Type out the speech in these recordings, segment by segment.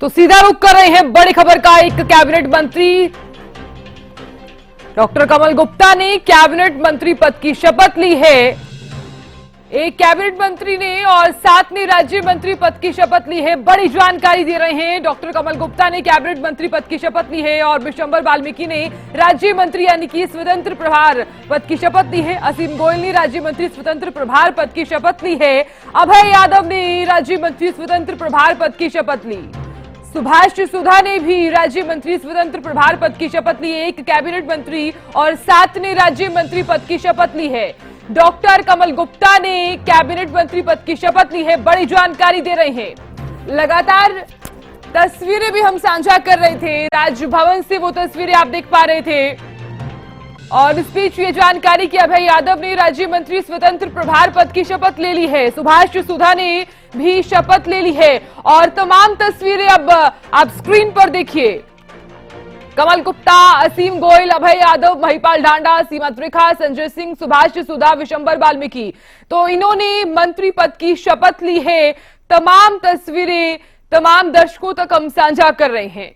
तो सीधा रुख कर रहे हैं बड़ी खबर का। एक कैबिनेट मंत्री डॉक्टर कमल गुप्ता ने कैबिनेट मंत्री पद की शपथ ली है। एक कैबिनेट मंत्री ने और 7 ने राज्य मंत्री पद की शपथ ली है। बड़ी जानकारी दे रहे हैं। डॉक्टर कमल गुप्ता ने कैबिनेट मंत्री पद की शपथ ली है और विशंबर वाल्मीकि ने राज्य मंत्री यानी कि स्वतंत्र प्रभार पद की शपथ ली है। असीम गोयल ने राज्य मंत्री स्वतंत्र प्रभार पद की शपथ ली है। अभय यादव ने राज्य मंत्री स्वतंत्र प्रभार पद की शपथ ली। सुभाष सुधा ने भी राज्य मंत्री स्वतंत्र प्रभार पद की शपथ ली। एक कैबिनेट मंत्री और 7 ने राज्य मंत्री पद की शपथ ली है। डॉक्टर कमल गुप्ता ने कैबिनेट मंत्री पद की शपथ ली है। बड़ी जानकारी दे रहे हैं। लगातार तस्वीरें भी हम साझा कर रहे थे, राजभवन से वो तस्वीरें आप देख पा रहे थे। और इस बीच ये जानकारी कि अभय यादव ने राज्य मंत्री स्वतंत्र प्रभार पद की शपथ ले ली है। सुभाष सुधा ने भी शपथ ले ली है और तमाम तस्वीरें अब आप स्क्रीन पर देखिए। कमल गुप्ता, असीम गोयल, अभय यादव, महिपाल ढांडा, सीमा त्रिखा, संजय सिंह, सुभाष सुधा, विशंबर वाल्मीकि, तो इन्होंने मंत्री पद की शपथ ली है। तमाम तस्वीरें तमाम दर्शकों तक हम साझा कर रहे हैं।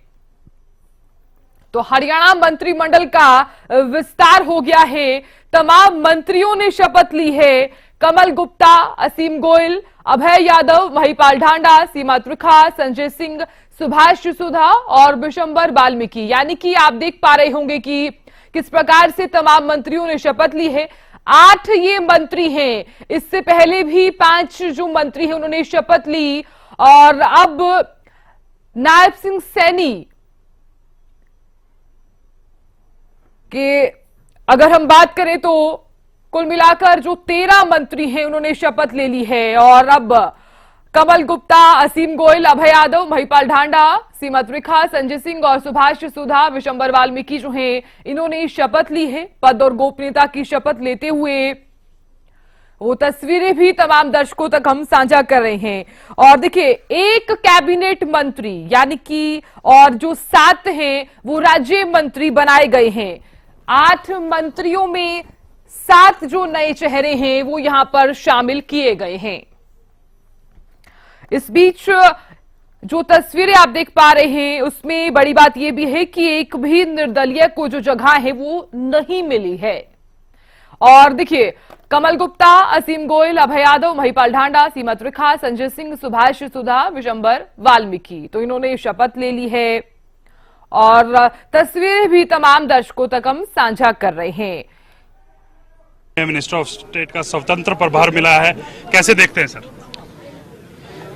तो हरियाणा मंत्रिमंडल का विस्तार हो गया है। तमाम मंत्रियों ने शपथ ली है। कमल गुप्ता, असीम गोयल, अभय यादव, महिपाल ढांडा, सीमा त्रिखा, संजय सिंह, सुभाष सुधा और विशंबर वाल्मीकि, यानी कि आप देख पा रहे होंगे कि किस प्रकार से तमाम मंत्रियों ने शपथ ली है। 8 ये मंत्री हैं। इससे पहले भी 5 जो मंत्री हैं उन्होंने शपथ ली। और अब नायब सिंह सैनी के अगर हम बात करें तो कुल मिलाकर जो 13 मंत्री हैं उन्होंने शपथ ले ली है। और अब कमल गुप्ता, असीम गोयल, अभय यादव, महिपाल ढांडा, सीमा त्रिखा, संजय सिंह और सुभाष सुधा, विशंबर वाल्मीकि जो हैं इन्होंने शपथ ली है। पद और गोपनीयता की शपथ लेते हुए वो तस्वीरें भी तमाम दर्शकों तक हम साझा कर रहे हैं। और देखिए, एक कैबिनेट मंत्री यानी कि और जो 7 हैं वो राज्य मंत्री बनाए गए हैं। 8 मंत्रियों में 7 जो नए चेहरे हैं वो यहां पर शामिल किए गए हैं। इस बीच जो तस्वीरें आप देख पा रहे हैं उसमें बड़ी बात यह भी है कि एक भी निर्दलीय को जो जगह है वो नहीं मिली है। और देखिए, कमल गुप्ता, असीम गोयल, अभय यादव, महिपाल ढांडा, सीमा त्रिखा, संजय सिंह, सुभाष सुधा, विशंबर वाल्मीकि, तो इन्होंने शपथ ले ली है। और तस्वीरें भी तमाम दर्शकों तक हम साझा कर रहे हैं। मिनिस्टर ऑफ स्टेट का स्वतंत्र प्रभार मिला है, कैसे देखते हैं सर?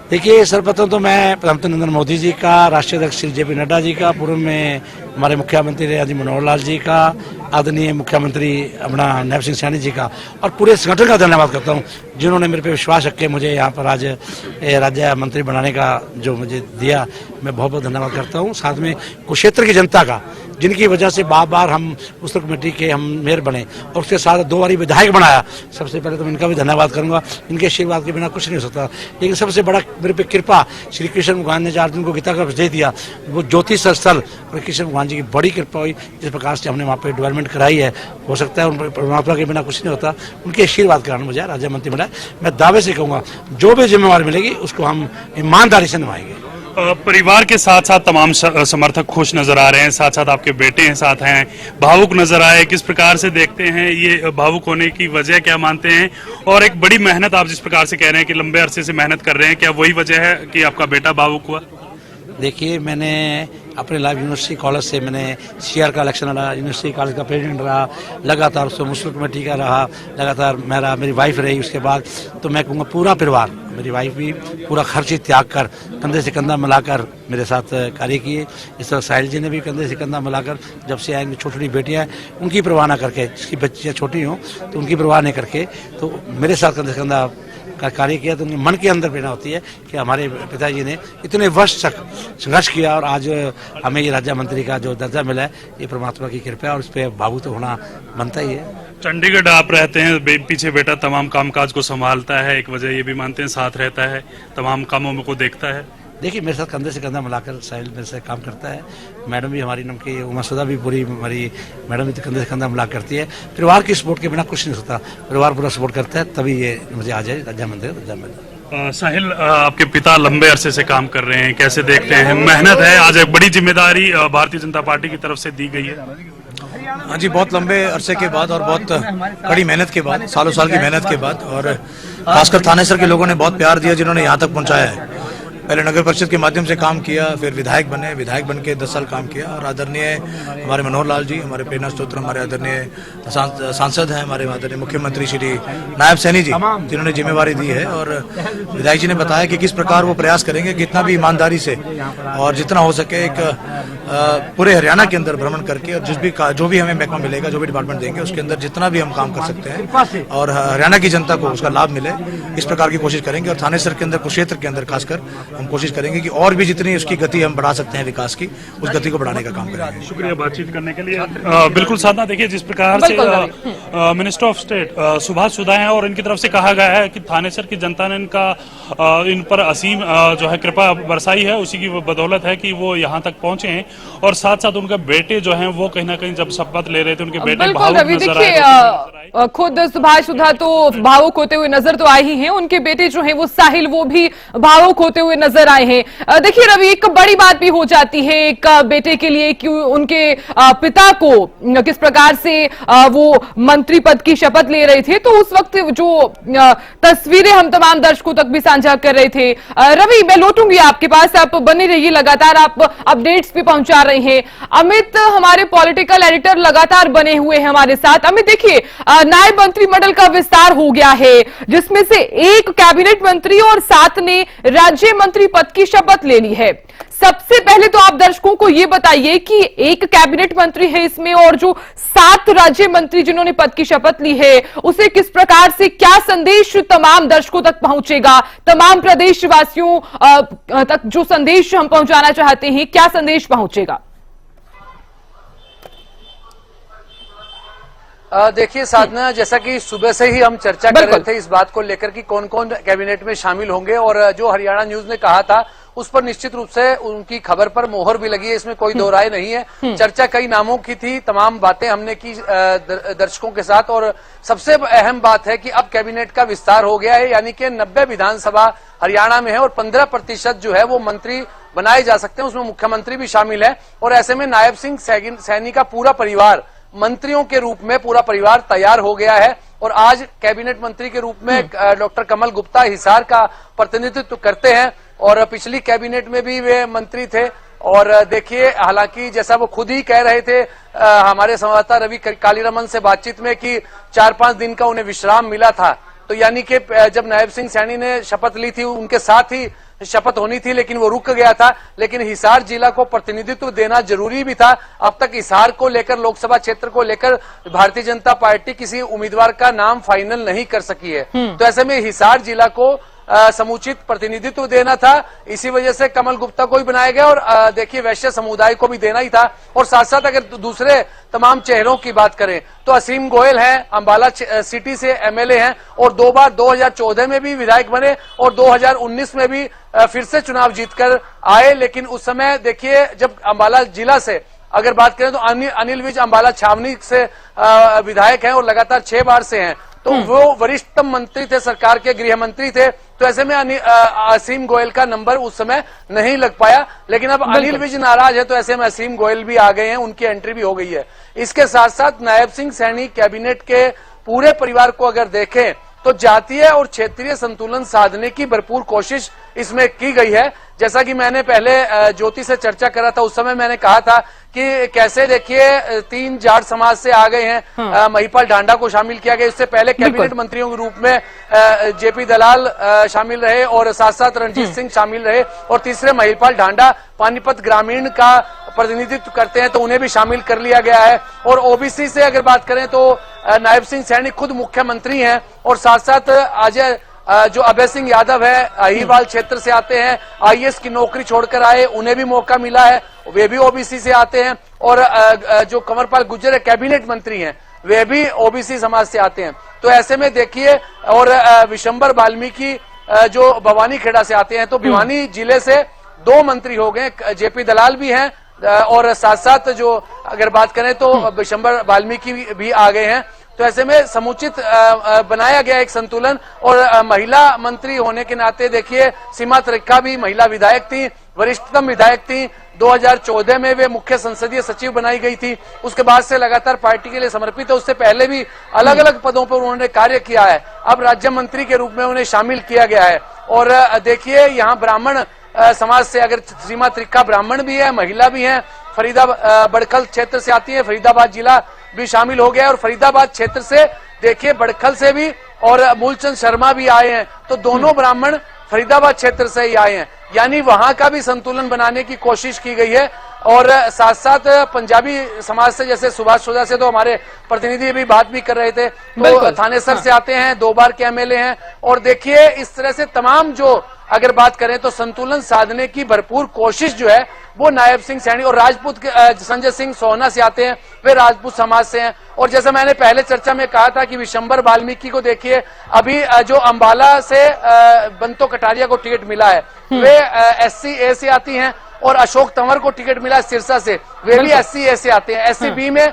देखिए, सर्वप्रथम तो मैं प्रधानमंत्री नरेंद्र मोदी जी का, राष्ट्रीय अध्यक्ष श्री JP नड्डा जी का, पूर्व में हमारे मुख्यमंत्री राजी मनोहर लाल जी का, आदरणीय मुख्यमंत्री अपना नायब सिंह सैनी जी का और पूरे संगठन का धन्यवाद करता हूं जिन्होंने मेरे पे विश्वास रख के मुझे यहाँ पर राज्य मंत्री बनाने का जो मुझे दिया, मैं बहुत बहुत धन्यवाद करता हूँ। साथ में कुरुक्षेत्र की जनता का, जिनकी वजह से बार बार हम पुस्तक कमेटी के हम मेयर बने और उसके साथ 2 बारी विधायक बनाया। सबसे पहले तो मैं इनका भी धन्यवाद करूंगा। इनके आशीर्वाद के बिना कुछ नहीं हो सकता। लेकिन सबसे बड़ा मेरे पे कृपा श्री कृष्ण भगवान ने 4 दिन को गीता का उपदेश दिया, वो ज्योतिष स्थल और कृष्ण भगवान जी की बड़ी कृपा हुई। जिस प्रकार से हमने वहाँ पे डेवलपमेंट कराई है, हो सकता है उन परमात्मा के बिना कुछ नहीं होता। उनके आशीर्वाद के कारण मुझे राज्य मंत्री बनाया। मैं दावे से कहूँगा जो भी जिम्मेवारी मिलेगी उसको हम ईमानदारी से निभाएंगे। परिवार के साथ साथ तमाम समर्थक खुश नजर आ रहे हैं, साथ साथ आपके बेटे हैं साथ हैं, भावुक नजर आए, किस प्रकार से देखते हैं? ये भावुक होने की वजह क्या मानते हैं? और एक बड़ी मेहनत आप जिस प्रकार से कह रहे हैं कि लंबे अरसे से मेहनत कर रहे हैं, क्या वही वजह है कि आपका बेटा भावुक हुआ? देखिए, मैंने अपने लाइव यूनिवर्सिटी कॉलेज से मैंने CR का इलेक्शन लड़ा, यूनिवर्सिटी कॉलेज का प्रेसिडेंट रहा, लगातार उसको मुस्लिम कमेटी का रहा, लगातार मेरी वाइफ रही। उसके बाद तो मैं कहूँगा पूरा परिवार, मेरी वाइफ भी पूरा खर्च त्याग कर कंधे से कंधा मिलाकर मेरे साथ कार्य किए। इस तरह साहिल जी ने भी कंधे से कंधा मिलाकर, जब से आएंगे छोटी छोटी बेटियाँ हैं उनकी परवाह ना करके, जिसकी बच्चियाँ छोटी हों तो उनकी परवाह नहीं करके तो मेरे साथ कंधे से कंधा का कार्य किया। तो उनके मन के अंदर प्रेरणा होती है कि हमारे पिताजी ने इतने वर्ष तक संघर्ष किया और आज हमें ये राज्य मंत्री का जो दर्जा मिला है, ये परमात्मा की कृपा है और उस पर भावुक तो होना बनता ही है। चंडीगढ़ आप रहते हैं, पीछे बेटा तमाम कामकाज को संभालता है, एक वजह ये भी मानते हैं साथ रहता है, तमाम कामों में को देखता है। देखिए, मेरे साथ कंधे से कंधा मिलाकर साहिल मेरे से काम करता है। मैडम भी हमारी नाम की उमा सुधा भी पूरी हमारी मैडम भी कंधे से कंधा मिला करती है। परिवार की सपोर्ट के बिना कुछ नहीं होता। परिवार पूरा सपोर्ट करता है, तभी ये मुझे आ जाए राज्य मंत्री। साहिल, आपके पिता लंबे अरसे से काम कर रहे हैं, कैसे देखते हैं? मेहनत है, आज एक बड़ी जिम्मेदारी भारतीय जनता पार्टी की तरफ से दी गई है। हाँ जी, बहुत लंबे अरसे के बाद और बहुत कड़ी मेहनत के बाद, सालों साल की मेहनत के बाद, और खासकर थानेसर के लोगों ने बहुत प्यार दिया जिन्होंने यहाँ तक पहुँचाया है। पहले नगर परिषद के माध्यम से काम किया, फिर विधायक बने, विधायक बन के 10 साल काम किया, और आदरणीय हमारे मनोहर लाल जी, हमारे प्रेरणा स्त्रोत्र, हमारे आदरणीय सांसद हैं, हमारे आदरणीय मुख्यमंत्री श्री नायब सैनी जी, जिन्होंने जिम्मेवारी दी है, और विधायक जी ने बताया कि किस प्रकार वो प्रयास करेंगे कि इतना भी ईमानदारी से और जितना हो सके एक पूरे हरियाणा के अंदर भ्रमण करके, और जो भी हमें महकमा मिलेगा, जो भी डिपार्टमेंट देंगे, उसके अंदर जितना भी हम काम कर सकते हैं और हरियाणा की जनता को उसका लाभ मिले, इस प्रकार की कोशिश करेंगे। और थानेसर के अंदर, कुरुक्षेत्र के अंदर खासकर हम कोशिश करेंगे कि और भी जितनी उसकी गति हम बढ़ा सकते हैं विकास की, उस गति को बढ़ाने का काम करेंगे। शुक्रिया बातचीत करने के लिए। बिल्कुल साधना, देखिए जिस प्रकार से मिनिस्टर ऑफ स्टेट सुभाष सुधा हैं, और इनकी तरफ से कहा गया है कि थानेसर की जनता ने इन पर असीम जो है कृपा बरसाई है, उसी की बदौलत है कि वो यहाँ तक पहुंचे हैं। और साथ साथ उनके बेटे जो हैं वो कहीं ना कहीं जब शपथ ले रहे थे, उनके बेटे भावुक नजर आए। खुद सुभाष सुधा तो भावुक होते हुए नजर तो आए ही हैं, उनके बेटे जो हैं वो साहिल, वो भी भावुक होते हुए नजर आए हैं। देखिए रवि, एक बड़ी बात भी हो जाती है एक बेटे के लिए कि उनके पिता को किस प्रकार से वो मंत्री पद की शपथ ले रहे थे, तो उस वक्त जो तस्वीरें हम तमाम दर्शकों तक भी साझा कर रहे थे। रवि, मैं लौटूंगी आपके पास, आप बने रहिए, लगातार आप अपडेट्स भी पहुंचा रहे हैं। अमित हमारे पॉलिटिकल एडिटर लगातार बने हुए हैं हमारे साथ। अमित, देखिए नायब मंत्रिमंडल का विस्तार हो गया है, जिसमें से एक कैबिनेट मंत्री और 7 ने राज्य मंत्री पद की शपथ ले ली है। सबसे पहले तो आप दर्शकों को यह बताइए कि एक कैबिनेट मंत्री है इसमें, और जो 7 राज्य मंत्री जिन्होंने पद की शपथ ली है, उसे किस प्रकार से, क्या संदेश तमाम दर्शकों तक पहुंचेगा, तमाम प्रदेशवासियों तक जो संदेश हम पहुंचाना चाहते हैं, क्या संदेश पहुंचेगा? देखिए साधना, जैसा कि सुबह से ही हम चर्चा कर रहे थे इस बात को लेकर कि कौन कौन कैबिनेट में शामिल होंगे, और जो हरियाणा न्यूज ने कहा था उस पर निश्चित रूप से उनकी खबर पर मोहर भी लगी है, इसमें कोई दो राय नहीं है। चर्चा कई नामों की थी, तमाम बातें हमने की दर्शकों के साथ, और सबसे अहम बात है कि अब कैबिनेट का विस्तार हो गया है, यानी कि 90 विधानसभा हरियाणा में है और 15% जो है वो मंत्री बनाए जा सकते हैं, उसमें मुख्यमंत्री भी शामिल है। और ऐसे में नायब सिंह सैनी का पूरा परिवार मंत्रियों के रूप में, पूरा परिवार तैयार हो गया है, और आज कैबिनेट मंत्री के रूप में डॉक्टर कमल गुप्ता हिसार का प्रतिनिधित्व करते हैं, और पिछली कैबिनेट में भी वे मंत्री थे। और देखिए, हालांकि जैसा वो खुद ही कह रहे थे हमारे संवाददाता रवि कालीरमन से बातचीत में कि 4-5 दिन का उन्हें विश्राम मिला था, तो यानी कि जब नायब सिंह सैनी ने शपथ ली थी उनके साथ ही शपथ होनी थी, लेकिन वो रुक गया था। लेकिन हिसार जिला को प्रतिनिधित्व देना जरूरी भी था। अब तक हिसार को लेकर, लोकसभा क्षेत्र को लेकर भारतीय जनता पार्टी किसी उम्मीदवार का नाम फाइनल नहीं कर सकी है, तो ऐसे में हिसार जिला को समुचित प्रतिनिधित्व देना था, इसी वजह से कमल गुप्ता को भी बनाया गया, और देखिए वैश्य समुदाय को भी देना ही था। और साथ साथ अगर दूसरे तमाम चेहरों की बात करें तो असीम गोयल हैं, अंबाला सिटी से एमएलए हैं, और 2 बार 2014 में भी विधायक बने और 2019 में भी फिर से चुनाव जीतकर आए। लेकिन उस समय देखिए, जब अंबाला जिला से अगर बात करें तो अनिल विज अंबाला छावनी से विधायक हैं और लगातार 6 बार से हैं, तो वो वरिष्ठतम मंत्री थे, सरकार के गृह मंत्री थे। तो ऐसे में असीम गोयल का नंबर उस समय नहीं लग पाया, लेकिन अब अनिल विज नाराज है, तो ऐसे में असीम गोयल भी आ गए हैं, उनकी एंट्री भी हो गई है। इसके साथ साथ नायब सिंह सैनी कैबिनेट के पूरे परिवार को अगर देखें तो जातीय और क्षेत्रीय संतुलन साधने की भरपूर कोशिश इसमें की गई है। जैसा कि मैंने पहले ज्योति से चर्चा करा था, उस समय मैंने कहा था कि कैसे देखिए 3 जाट समाज से आ गए हैं, महिपाल ढांडा को शामिल किया गया। इससे पहले कैबिनेट मंत्रियों के रूप में जेपी दलाल शामिल रहे, और साथ साथ रणजीत सिंह शामिल रहे, और तीसरे महिपाल ढांडा पानीपत ग्रामीण का प्रतिनिधित्व करते हैं, तो उन्हें भी शामिल कर लिया गया है। और ओबीसी से अगर बात करें तो नायब सिंह सैनी खुद मुख्यमंत्री हैं, और साथ साथ अजय जो अभय सिंह यादव है अहिवाल क्षेत्र से आते हैं, आईएएस की नौकरी छोड़कर आए, उन्हें भी मौका मिला है, वे भी ओबीसी से आते हैं। और जो कंवरपाल गुर्जर कैबिनेट मंत्री हैं, वे भी ओबीसी समाज से आते हैं। तो ऐसे में देखिए, और विशंबर वाल्मीकि जो भवानी खेड़ा से आते हैं, तो भिवानी जिले से 2 मंत्री हो गए, जेपी दलाल भी हैं, और साथ साथ जो अगर बात करें तो विशंबर वाल्मीकि भी आ गए हैं। तो ऐसे में समुचित बनाया गया एक संतुलन। और महिला मंत्री होने के नाते देखिए सीमा त्रिखा भी महिला विधायक थी, वरिष्ठतम विधायक थी। 2014 में वे मुख्य संसदीय सचिव बनाई गई थी, उसके बाद से लगातार पार्टी के लिए समर्पित है। उससे पहले भी अलग अलग पदों पर उन्होंने कार्य किया है। अब राज्य मंत्री के रूप में उन्हें शामिल किया गया है। और देखिए यहाँ ब्राह्मण समाज से, अगर सीमा त्रिखा ब्राह्मण भी है, महिला भी है, फरीदाबाद बड़खल क्षेत्र से आती है, फरीदाबाद जिला भी शामिल हो गया है। और फरीदाबाद क्षेत्र से देखिए बड़खल से भी और मूलचंद शर्मा भी आए हैं, तो दोनों ब्राह्मण फरीदाबाद क्षेत्र से ही आए हैं, यानी वहां का भी संतुलन बनाने की कोशिश की गई है। और साथ साथ पंजाबी समाज से, जैसे सुभाष सोजा से तो हमारे प्रतिनिधि भी बात भी कर रहे थे, तो थानेसर से आते हैं, 2 बार के एमएलए हैं। और देखिए इस तरह से तमाम जो अगर बात करें तो संतुलन साधने की भरपूर कोशिश जो है वो नायब सिंह सैनी और राजपूत संजय सिंह सोहना से आते हैं, वे राजपूत समाज से हैं। और जैसे मैंने पहले चर्चा में कहा था कि विशंबर वाल्मीकि को देखिए, अभी जो अंबाला से बंतो कटारिया को टिकट मिला है वे SC A से आती हैं, और अशोक तंवर को टिकट मिला सिरसा से, वे भी SC A से आते हैं। SC B में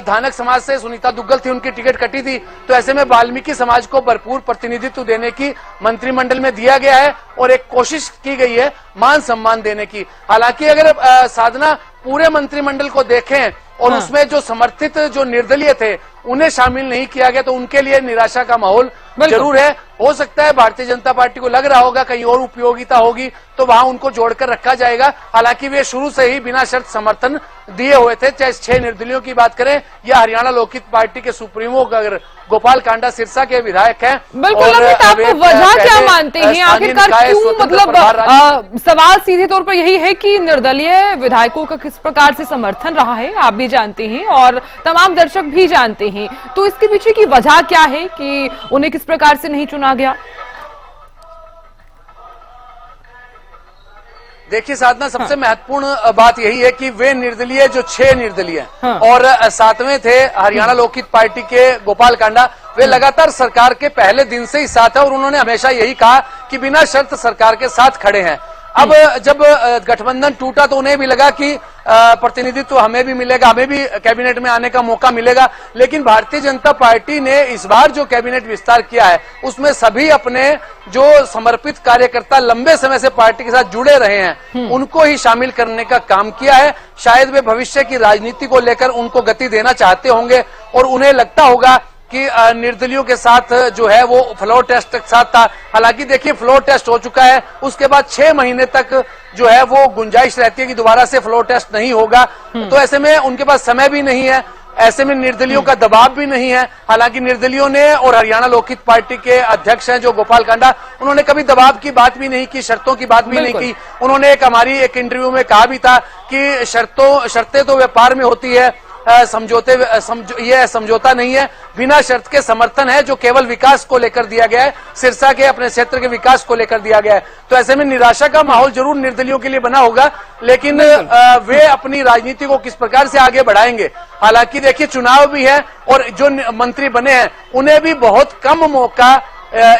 धानक समाज से सुनीता दुग्गल थी, उनकी टिकट कटी थी। तो ऐसे में वाल्मीकि समाज को भरपूर प्रतिनिधित्व देने की मंत्रिमंडल में दिया गया है और एक कोशिश की गई है मान सम्मान देने की। हालांकि अगर साधना पूरे मंत्रिमंडल को देखें और उसमें जो समर्थित जो निर्दलीय थे उन्हें शामिल नहीं किया गया, तो उनके लिए निराशा का माहौल जरूर है। हो सकता है भारतीय जनता पार्टी को लग रहा होगा कहीं और उपयोगिता होगी तो वहां उनको जोड़कर रखा जाएगा। हालांकि वे शुरू से ही बिना शर्त समर्थन दिए हुए थे, चाहे 6 निर्दलियों की बात करें या हरियाणा लोकहित पार्टी के सुप्रीमो अगर गोपाल कांडा सिरसा के विधायक हैं। बिल्कुल, आप वजह क्या मानते हैं आखिरकार, क्यों मतलब सवाल सीधे तौर पर यही है कि निर्दलीय विधायकों का किस प्रकार से समर्थन रहा है, आप भी जानते हैं और तमाम दर्शक भी जानते हैं, तो इसके पीछे की वजह क्या है कि उन्हें किस प्रकार से नहीं चुना गया? देखिए साधना, सबसे महत्वपूर्ण बात यही है कि वे निर्दलीय जो 6 निर्दलीय और 7वें थे हरियाणा लोकहित पार्टी के गोपाल कांडा, वे लगातार सरकार के पहले दिन से ही साथ है और उन्होंने हमेशा यही कहा कि बिना शर्त सरकार के साथ खड़े हैं। अब जब गठबंधन टूटा तो उन्हें भी लगा कि प्रतिनिधित्व हमें भी मिलेगा, हमें भी कैबिनेट में आने का मौका मिलेगा। लेकिन भारतीय जनता पार्टी ने इस बार जो कैबिनेट विस्तार किया है उसमें सभी अपने जो समर्पित कार्यकर्ता लंबे समय से पार्टी के साथ जुड़े रहे हैं उनको ही शामिल करने का काम किया है। शायद वे भविष्य की राजनीति को लेकर उनको गति देना चाहते होंगे और उन्हें लगता होगा कि निर्दलियों के साथ जो है वो फ्लोर टेस्ट के साथ था। हालांकि देखिए फ्लोर टेस्ट हो चुका है, उसके बाद 6 महीने तक जो है वो गुंजाइश रहती है कि दोबारा से फ्लोर टेस्ट नहीं होगा। तो ऐसे में उनके पास समय भी नहीं है, ऐसे में निर्दलियों का दबाव भी नहीं है। हालांकि निर्दलियों ने और हरियाणा लोकहित पार्टी के अध्यक्ष हैं जो गोपाल कांडा, उन्होंने कभी दबाव की बात भी नहीं की, शर्तों की बात भी नहीं की। उन्होंने हमारी एक इंटरव्यू में कहा भी था कि शर्तें तो व्यापार में होती है, यह समझौता नहीं है, बिना शर्त के समर्थन है जो केवल विकास को लेकर दिया गया है, सिरसा के अपने क्षेत्र के विकास को लेकर दिया गया है। तो ऐसे में निराशा का माहौल जरूर निर्दलियों के लिए बना होगा, लेकिन वे अपनी राजनीति को किस प्रकार से आगे बढ़ाएंगे। हालांकि देखिए चुनाव भी है और जो मंत्री बने हैं उन्हें भी बहुत कम मौका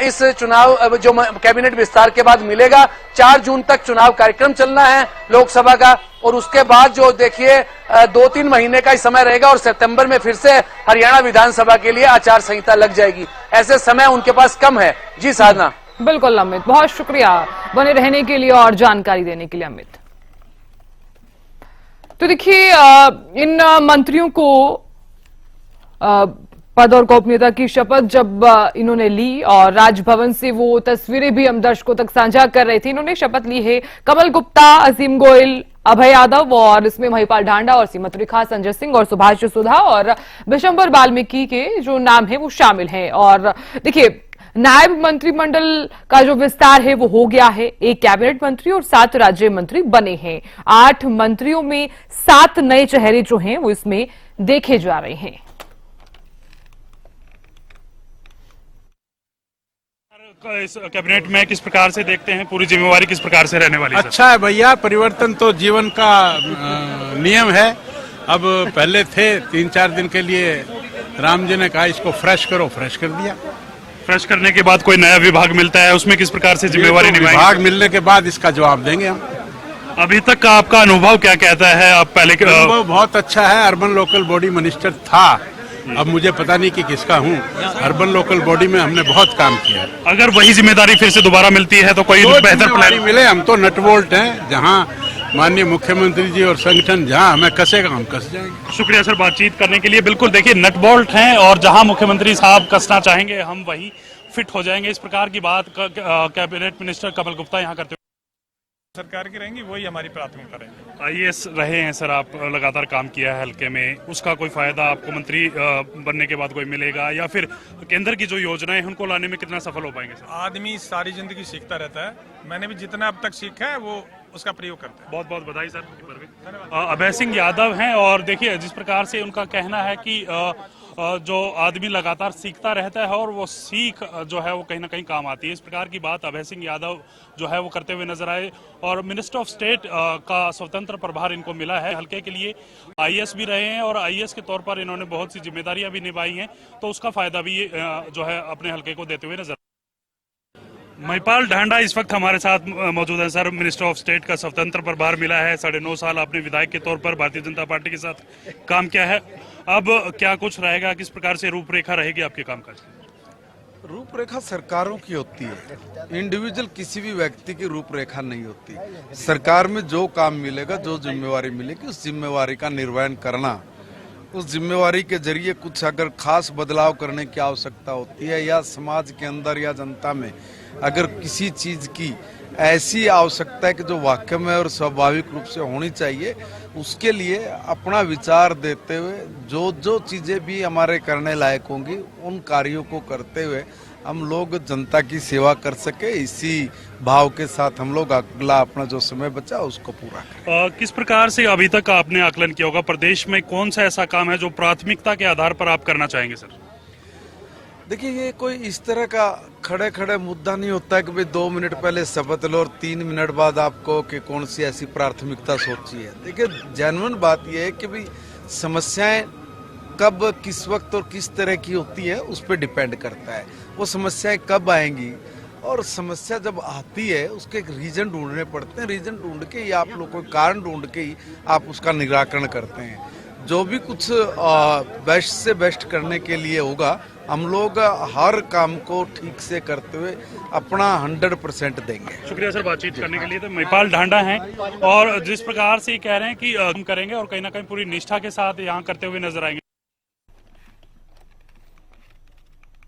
इस चुनाव जो कैबिनेट विस्तार के बाद मिलेगा। 4 जून तक चुनाव कार्यक्रम चलना है लोकसभा का और उसके बाद जो देखिए 2-3 महीने का ही समय रहेगा और सितंबर में फिर से हरियाणा विधानसभा के लिए आचार संहिता लग जाएगी। ऐसे समय उनके पास कम है। जी साधना। बिल्कुल अमित, बहुत शुक्रिया बने रहने के लिए और जानकारी देने के लिए अमित। तो देखिए इन मंत्रियों को पद और गोपनीयता की शपथ जब इन्होंने ली और राजभवन से वो तस्वीरें भी हम दर्शकों तक साझा कर रहे थे, इन्होंने शपथ ली है कमल गुप्ता, असीम गोयल, अभय यादव और इसमें महिपाल ढांडा और सीमा त्रिखा, संजय सिंह और सुभाष सुधा और विशंबर वाल्मीकि के जो नाम है वो शामिल हैं। और देखिए नायब मंत्रिमंडल का जो विस्तार है वो हो गया है, 1 कैबिनेट मंत्री और 7 राज्य मंत्री बने हैं। 8 मंत्रियों में 7 नए चेहरे जो हैं वो इसमें देखे जा रहे हैं। इस कैबिनेट में किस प्रकार से देखते हैं, पूरी जिम्मेवारी किस प्रकार से रहने वाली है? अच्छा है भैया, परिवर्तन तो जीवन का नियम है। अब पहले थे 3-4 दिन के लिए, राम जी ने कहा इसको फ्रेश करो, फ्रेश कर दिया। फ्रेश करने के बाद कोई नया विभाग मिलता है, उसमें किस प्रकार से जिम्मेवारी निभाएंगे? विभाग मिलने के बाद इसका जवाब देंगे हम। अभी तक का आपका अनुभव क्या कहता है? आप पहले अनुभव बहुत अच्छा है। अर्बन लोकल बॉडी मिनिस्टर था अब मुझे पता नहीं कि किसका हूँ। अर्बन लोकल बॉडी में हमने बहुत काम किया। अगर वही जिम्मेदारी फिर से दोबारा मिलती है तो कोई बेहतर जिम्मेवारी प्लान मिले, हम तो नटवोल्ट हैं। जहाँ माननीय मुख्यमंत्री जी और संगठन जहाँ हमें कसेगा हम कस जाएंगे। शुक्रिया सर बातचीत करने के लिए। बिल्कुल देखिए नट बोल्ट हैं और जहां मुख्यमंत्री साहब कसना चाहेंगे हम वही फिट हो जाएंगे। इस प्रकार की बात कैबिनेट मिनिस्टर कमल गुप्ता यहां करते हुए। सरकार की रहेंगी, वही हमारी प्राथमिकता रहेगी। आईएएस रहे हैं सर, आप लगातार काम किया है हल्के में, उसका कोई फायदा आपको मंत्री बनने के बाद कोई मिलेगा या फिर केंद्र की जो योजनाएं हैं उनको लाने में कितना सफल हो पाएंगे सर? आदमी सारी जिंदगी सीखता रहता है। मैंने भी जितना अब तक सीखा है वो उसका प्रयोग करते हैं। बहुत बहुत बधाई सर। अभय सिंह यादव हैं और देखिए जिस प्रकार से उनका कहना है कि जो आदमी लगातार सीखता रहता है और वो सीख जो है वो कहीं ना कहीं काम आती है। इस प्रकार की बात अभय सिंह यादव जो है वो करते हुए नजर आए और मिनिस्टर ऑफ स्टेट का स्वतंत्र प्रभार इनको मिला है हल्के के लिए। आईएएस भी रहे हैं और आईएएस के तौर पर इन्होंने बहुत सी जिम्मेदारियां भी निभाई हैं, तो उसका फायदा भी जो है अपने हल्के को देते हुए नजर। महिपाल ढांडा इस वक्त हमारे साथ मौजूद है सर। मिनिस्टर ऑफ स्टेट का स्वतंत्र प्रभार मिला है, 9.5 साल आपने विधायक के तौर पर भारतीय जनता पार्टी के साथ काम किया है। अब क्या कुछ रहेगा, किस प्रकार से रूपरेखा रहेगी आपके कामकाज? रूपरेखा सरकारों की होती है, इंडिविजुअल किसी भी व्यक्ति की रूपरेखा नहीं होती। सरकार में जो काम मिलेगा, जो जिम्मेवारी मिलेगी, उस जिम्मेवारी का निर्वहन करना, उस जिम्मेवारी के जरिए कुछ अगर खास बदलाव करने की आवश्यकता होती है या समाज के अंदर या जनता में अगर किसी चीज की ऐसी आवश्यकता है कि जो वाकई में और स्वाभाविक रूप से होनी चाहिए, उसके लिए अपना विचार देते हुए जो जो चीजें भी हमारे करने लायक होंगी उन कार्यों को करते हुए हम लोग जनता की सेवा कर सके, इसी भाव के साथ हम लोग अगला अपना जो समय बचा उसको पूरा करें। किस प्रकार से अभी तक आपने आकलन किया होगा, प्रदेश में कौन सा ऐसा काम है जो प्राथमिकता के आधार पर आप करना चाहेंगे सर? देखिए ये कोई इस तरह का खड़े खड़े मुद्दा नहीं होता है कि भाई 2 मिनट पहले शपथ लो और 3 मिनट बाद आपको कि कौन सी ऐसी प्राथमिकता सोची है। देखिए जेन्युइन बात यह है कि भाई समस्याएं कब किस वक्त और किस तरह की होती है उस पर डिपेंड करता है। वो समस्याएं कब आएंगी और समस्या जब आती है उसके एक रीजन ढूंढने पड़ते हैं। रीजन ढूंढ के ही आप लोग को कारण ढूंढ के ही आप उसका निराकरण करते हैं। जो भी कुछ बेस्ट से बेस्ट करने के लिए होगा हम लोग हर काम को ठीक से करते हुए अपना 100% देंगे। शुक्रिया सर बातचीत करने के लिए। तो महिपाल ढांडा हैं और जिस प्रकार से कह रहे हैं कि हम करेंगे और कहीं ना कहीं पूरी निष्ठा के साथ यहाँ करते हुए नजर आएंगे।